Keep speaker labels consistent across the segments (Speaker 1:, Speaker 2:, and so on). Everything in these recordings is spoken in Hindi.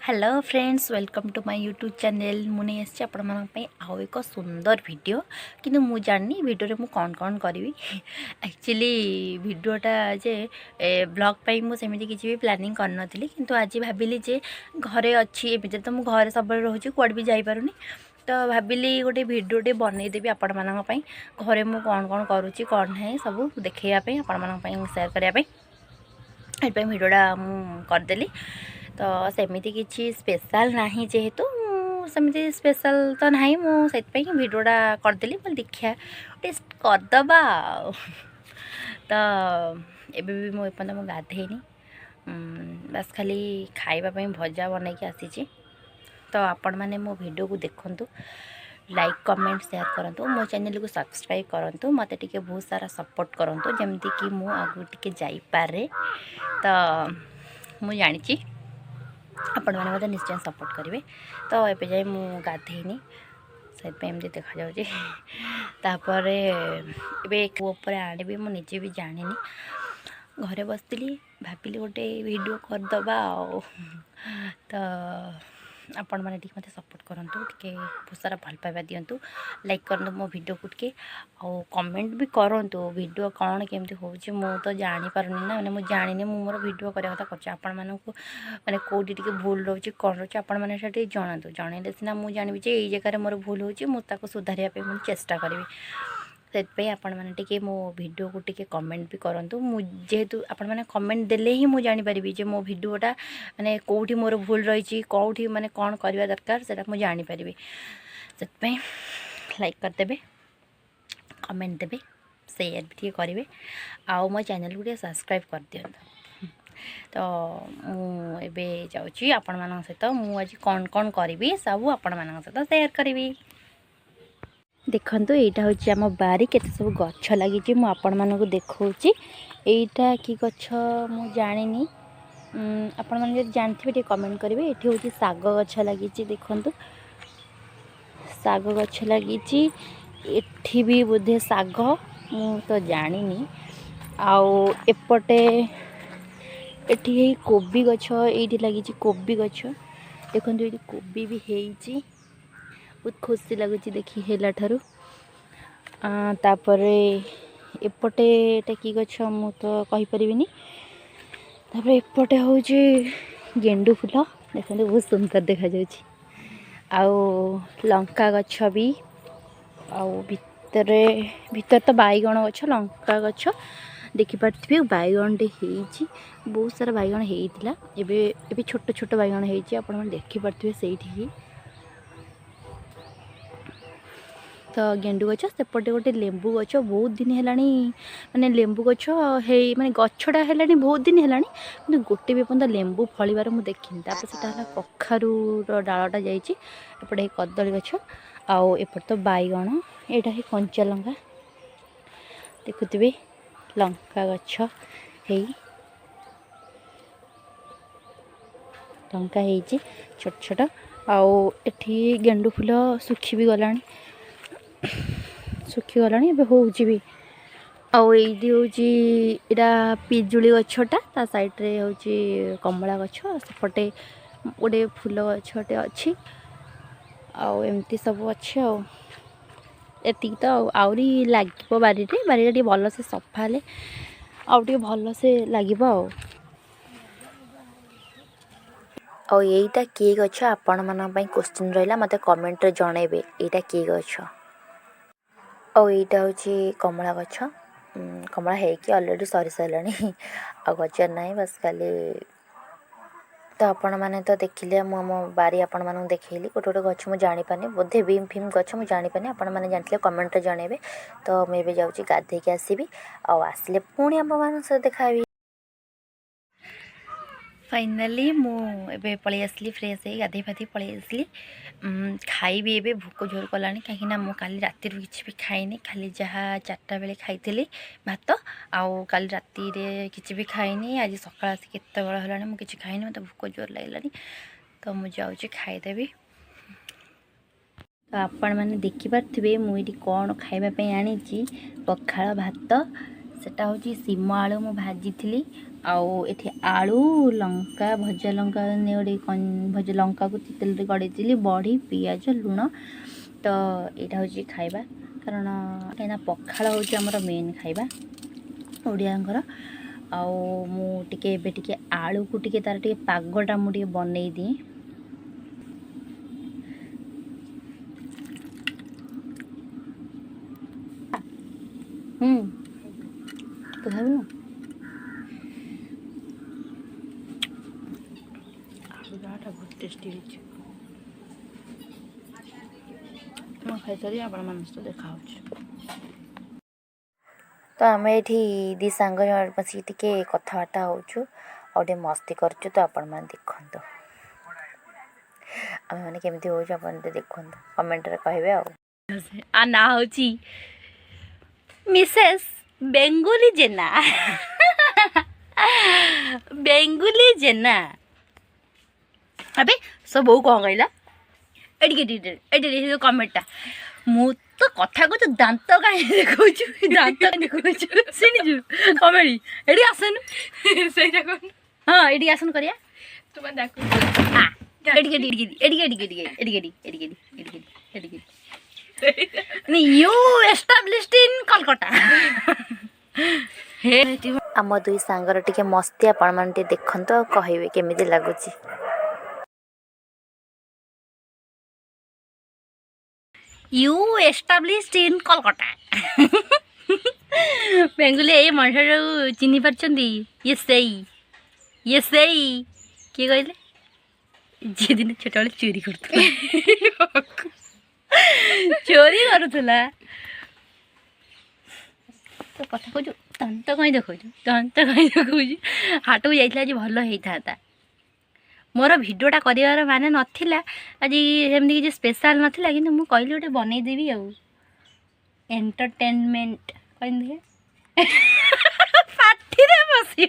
Speaker 1: Hello friends welcome to my YouTube channel मुझे आसी आउ एक सुंदर वीडियो किंतु मु जानी वीडियो मु कौन कौन करी एक्चुअली वीडियोटा जे ब्लॉग पाई मु सेମିତି किसी भी प्लानिंग करनथली किंतु आज भाविली जे घरे अच्छी एमती तो मु घरे सब रोचे कुआड भी जाई पारुनी तो भाविली गोटे वीडियोटे बनईदेवी आपण मानी घरे मु कौन कौन करुच्ची कौन है सब देखा आपण सेयार करने वीडियोटा मु करदेली तो सेମିତି किसी स्पेशल नहीं जेहेतु सेମିତି स्पेशल तो नहीं मुझे वीडियोटा करदेली बोले देखिया टेस्ट करदबा तो एबे भी मुझे गाधेनी बस खाली खाइबापी भजा बन के आसी तो आपण मैंने मो वीडियो को देखंतु लाइक कमेंट शेयर करंतु मो चैनल को सब्सक्राइब करंतु मते टिके बहुत सारा सपोर्ट करंतु जेमती कि मु आगु टिके जाई पारे तो मु जानी आपण मैंने मतलब निश्चय सपोर्ट करेंगे तो ये जाए मु गाधेनी से देखा जापर ऊपर आने मु निजे भी जानी घरे बसती भाविली गोटे वीडियो करदबा तो आपण मैंने मत सपोर्ट करूँ टे बहुत सारा भल पाइबा दिंतु लाइक करूँ मो वीडियो को टे कमेंट भी करूँ वीडियो कौन केमती हो तो जापारूनी ना मैंने मुझे जानी मोर वीडियो करने कथा कर मैंने कौटी टे भूल रोचे कौन रोचे आपण मैंने जनातु जनइले सीना मुझे जानवी ये जगह मोर भूल हो सुधार मुझे चेष्टा करी से आपण मैंने टिके मो वीडियो को टिके कमेंट भी करूँ जेहेतु आपण मैंने कमेंट देले ही मुझे जानीपरि जे मो वीडियोटा माने कौटी मोर भूल रही कौटी माने कौन करवा दरकार से मुझे जानीपरि से लाइक करदे कमेंट देवे शेयर भी करेंगे आउ मो चैनल को सब्सक्राइब कर दियंतु तो मुझे जाऊँगी आपण मान सहित मुझे कौन कौन करी सब आपण मान सहित शेयर करी देखंतु एटा होची आम बारी केते सब गछ लगी मुझे मानक देखा एटा कि गछ मु जानिनी आपण मैंने जानते कमेंट करेंगे ये हूँ साग गछ लगी देखंतु साग गछ लगी एठी भी बोधे साग मु तो जानिनी आउ एपटे एठी कोबी गछ ये लगी कोबी गछ देखंतु ये कोबी भी हेची बहुत खुशी लगुच देखी हेला ठारू तापरे एपटे एटा कि गछ मु तो कहि परिबिनी तापरे एपटे हूँ गेंडू फूल देखते बहुत सुंदर देखा जाउची आउ लंका गछ भी आउ भीतर तो बैगण गछ लंका गछ देखिपे बैगणटे होती बहुत सारा बैगण होता एबे छोट छोट बैगण होती आपन देखिपे से तो गेंडू गछ सेपटे गोटे लेंबू गछ बहुत दिन है माने लेंबू गछ माने गछटा है बहुत दिन है कि गोटे भी पर्यटन लेंबू फलिबार मुझे देखनी से कखारूर डालटा जापटे कदली गछ आउ एपट तो बैगण यहाँ ही कंचा लंका देखुवे लंका गछ है लंका है छोट छोट आउ एठी गेंडू फूल सुखी भी गला सुखी गला हूँ भी आउ ये पिजुली गछटा ता साइड्रे हूँ कमला गछ सेपटे गोटे फूल गछटे अच्छी आउ एमती सब अच्छे एति तो आहरी लगे बारी भल से सफा हेले आउ भल से लगे यहीटा किए गछ आपण मान क्वेश्चन रहा मत कमेंट रे जनइबे यहाँ किए गछ आईटा हूँ कमला गछ कमला है कि ऑलरेडी सरी सारा आ गजर ना बस खाली तो आपण मैंने तो देखिले मो बारी आपण मानू देखली गोटे गोटे गछ मुझे जापारे बोधे भीम फिम गछ मुझे जापारे आपण मैंने जानते कमेंट रे जनइबे तो मुझे जाऊँगी गाधे के आसबि आसिले पुणी आम मान सहित देखा फाइनाली मुझे पलि आसली फ्रेश हो गाधे फाधे पलि आसली खाइबी ए भोक जोर कला कहीं मु काली राति किसी भी खाइनी खाली जहाँ 4टा बेले खाई भात आउ काली राति किसी भी खाइनी आज सकाल आस केत बेला मुझे खाइनी मत भोक जोर लगे तो मुझे जाऊँगी खाईदेवी तो आपण मैंने देखिपारे मुझे कौन खाइबापी आनी पखाल भात सेटा हूँ सीम आलू मु भाजी थी आउ आलू लंका भजा लंका ने भजा लंका को तेल गड़े बड़ी पियाज लुण तो यहाँ हूँ खाइबा कारण कहीं पखाड़ हूँ आमर मेन खाइबा ओडियांकर आउ मुझे आलू को टिके तार टिके पागटा मुझे बनई दी तो खाइबू आलूटा बहुत टेस्टी खाई सारी आप तो देखा तो आम ये दी सांग बस टे कथबार्ता होटे मस्ती करुँ तो आपण मैंने देखु आम मैंने केमी हो देखु कमेंट कहे आ ना हूँ मिसेस बेंगोली जेना बेंगोली जेना अबे सब बो कौन कहला एटी कमेंटा मु तो कथा को दांत कहीं देखु दांत देखु शुणु कमेडी एटी आसन हाँ एटी आसन करिया तुम डाक यू एस्टाब्लिश्ड इन कलकत्ता आम दुई सांगर टिके मस्ती आपण माने देखंतो कहबे केमिति लागुची यू एस्टाब्लिश्ड इन कलकत्ता बेंगुली ये मनुष्य जो चिन्ह पार्छंदी ये सही किए कहले जी दिन छोट बेले चोरी करथुला चोरी करुला तो कथा कहूँ दांत कहीं देखु हाट को जाइए आज भल होता मोर भिडियोटा कर माने नाला आज सेमती किसी स्पेशल नाला कि मुझे कहली गोटे बनईदेवी आउ एंटरटेनमेंट कह पार्टी बसनी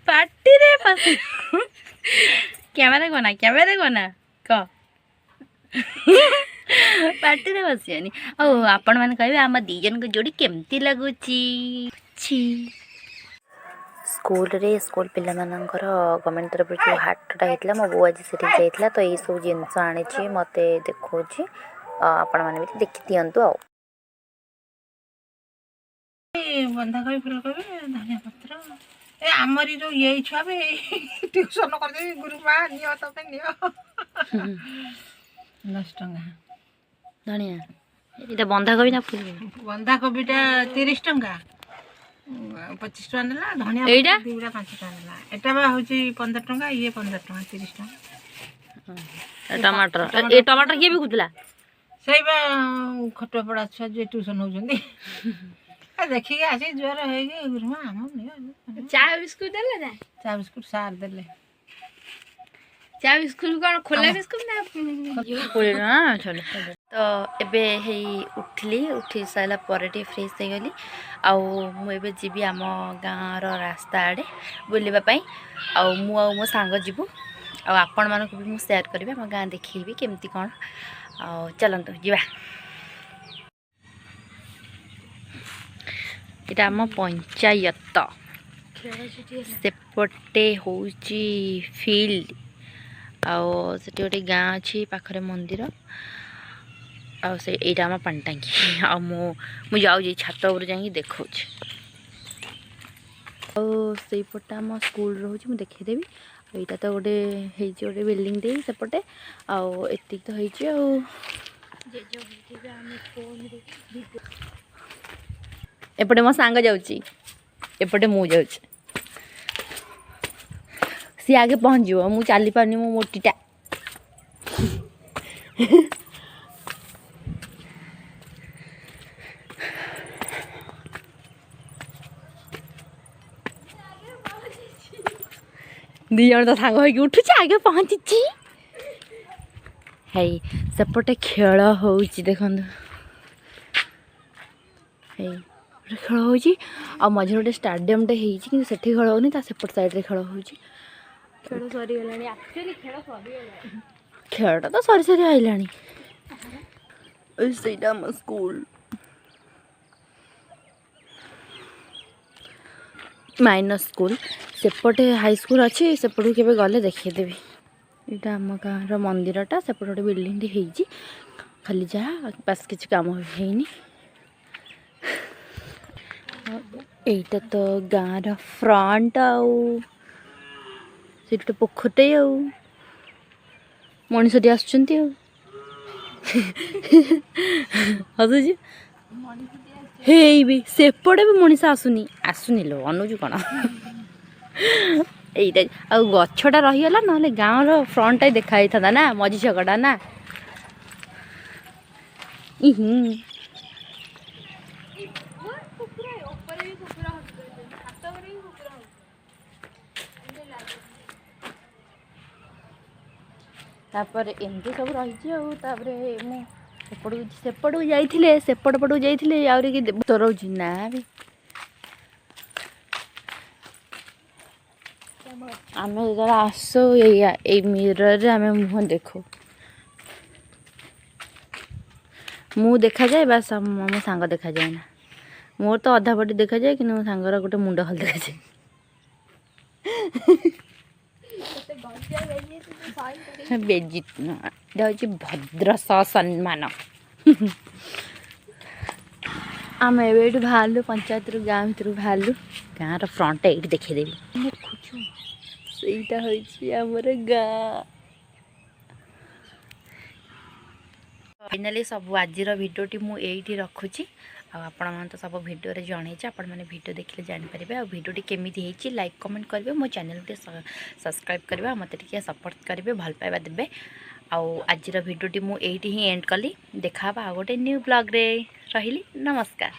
Speaker 1: पार्टी बस कैमेरा कोना कह पार्टी बसनी आपण मैंने कहे आम दीजन को जोड़ी केमती लगुच स्कूल पिला मानकर गवर्नमेंट तरफ जो हाटटा होता मो बो आज से जाइए तो यही सब जिनस आनी मत देखा आपण मैंने भी देखी दिंतु
Speaker 2: बंधाकोबी फुलकोबी धनिया पत्र आमरी जो ये छुआ भी ट्यूशन कर दे गुरुमा नियो तो पे नियो 10 टंका
Speaker 1: धनिया ये बंधाकोबी ना फुल
Speaker 2: बंधाकोबीटा 30 टंका 25 टंका नेला धनिया
Speaker 1: एटा
Speaker 2: दूरा 5 टंका नेला एटा बा होची 15 टंका ये 15 टंका 30 टंका
Speaker 1: टमाटर ए टमाटर के भी कुतला
Speaker 2: सही बा खटो पड़ा छुआ जे ट्यूशन हो जंदी देखिए आसी ज्वर है कि गुरुमा हम नहीं
Speaker 3: चाय बिस्कुट देले ना
Speaker 2: चाय बिस्कुट सार देले
Speaker 3: चाय बिस्कुट कौन खोला बिस्कुट ना
Speaker 1: तो एबे हे उठी सारा पर फ्रेश हो गली आबे जीवी आम गाँव रास्ता आड़े बुलवाई मो सांग जीवु आपण मानक भी मुझे सेयार करी आम गाँ देखी केमती कौन चलतु जा इटा आम पंचायत सेपटे हूँ फिल्ड आठ गोटे गाँ अच्छी पाखरे मंदिर आम पानी टांकी मु जाऊँ छात उपर जा देखा आईपटा आम स्कूल रोचे मुझे देखीदेवी यहाँ तो गोटे गोटे बिल्डिंग दे सेपटे आती तो एपटे मो सांग जाऊँगी एपटे मु जाऊँ सी आगे पहुँच मु चली पारनी मो मोटीटा दी जन तो सांग हो उठुच आगे पहुँची है सेपटे खेल हो देखु खेल हो मझे गोटे स्टाडियम टे हो खेल होनी सेपट साइड खेल हो
Speaker 3: खेल सरीगला
Speaker 1: खेलटा तो सरी सरी आइलानी स्कूल माइनस स्कूल सेपटे हाई स्कूल अच्छी सेपटू के गले देखदेवी यहाँ आम गाँव मंदिरटा सेपटे गोटे बिल्डिंग होती खाली जहाँ बास किसी काम होनी एटा तो गाँव फ्रंट आउ पोखरटे आउ मनीषटी आसुँच हसुची भी सेपटे भी मनीष आसुनी आसुनी लो अनुजु कौन এইটা ଆଉ ଗଛଟା ରହିଗଲା ନହେଲେ ଗାଁର ଫ୍ରଣ୍ଟଟା ଦେଖା ହେଇଥାନ୍ତା ନା ମଝି ଛକଟା ନା ତାପରେ ଏମିତି ସବୁ ରହିଛି ଆଉ ତାପରେ ମୁଁ ସେପଟକୁ ଯାଇଥିଲେ ସେପଟ ପଟକୁ ଯାଇଥିଲେ ଆହୁରି କି ତରଉଛି ନା ବି आमे जरा आसो ये मिरर आमे मुह देखो मुँह देखा जाए बस मो सांग देखा जाए ना मोर तो अधा पटी देखा जाए कि मो सांगर गोटे मुंड खाली देखा जाए बेजित भद्र सम्मान आम एवं बाहर पंचायत रू गाँव भर बाहर गाँव फ्रंट ये देखीदेवी देखुचु आमर गाँ फाइनाली सब आज भिडियोटी मुझे रखुची आपण मैंने तो सब भिडियो जन आपण मैंने भिडियो देखिले जानीपारे आ भिडियोटी केमी होती लाइक कमेंट करेंगे मो चैनल के सब्सक्राइब करेंगे मत सपोर्ट करेंगे भल पाइबा देवे आज भिडियोटी मुझे ही एंड कली देखा आ गोटे न्यू ब्लॉग रे रही नमस्कार।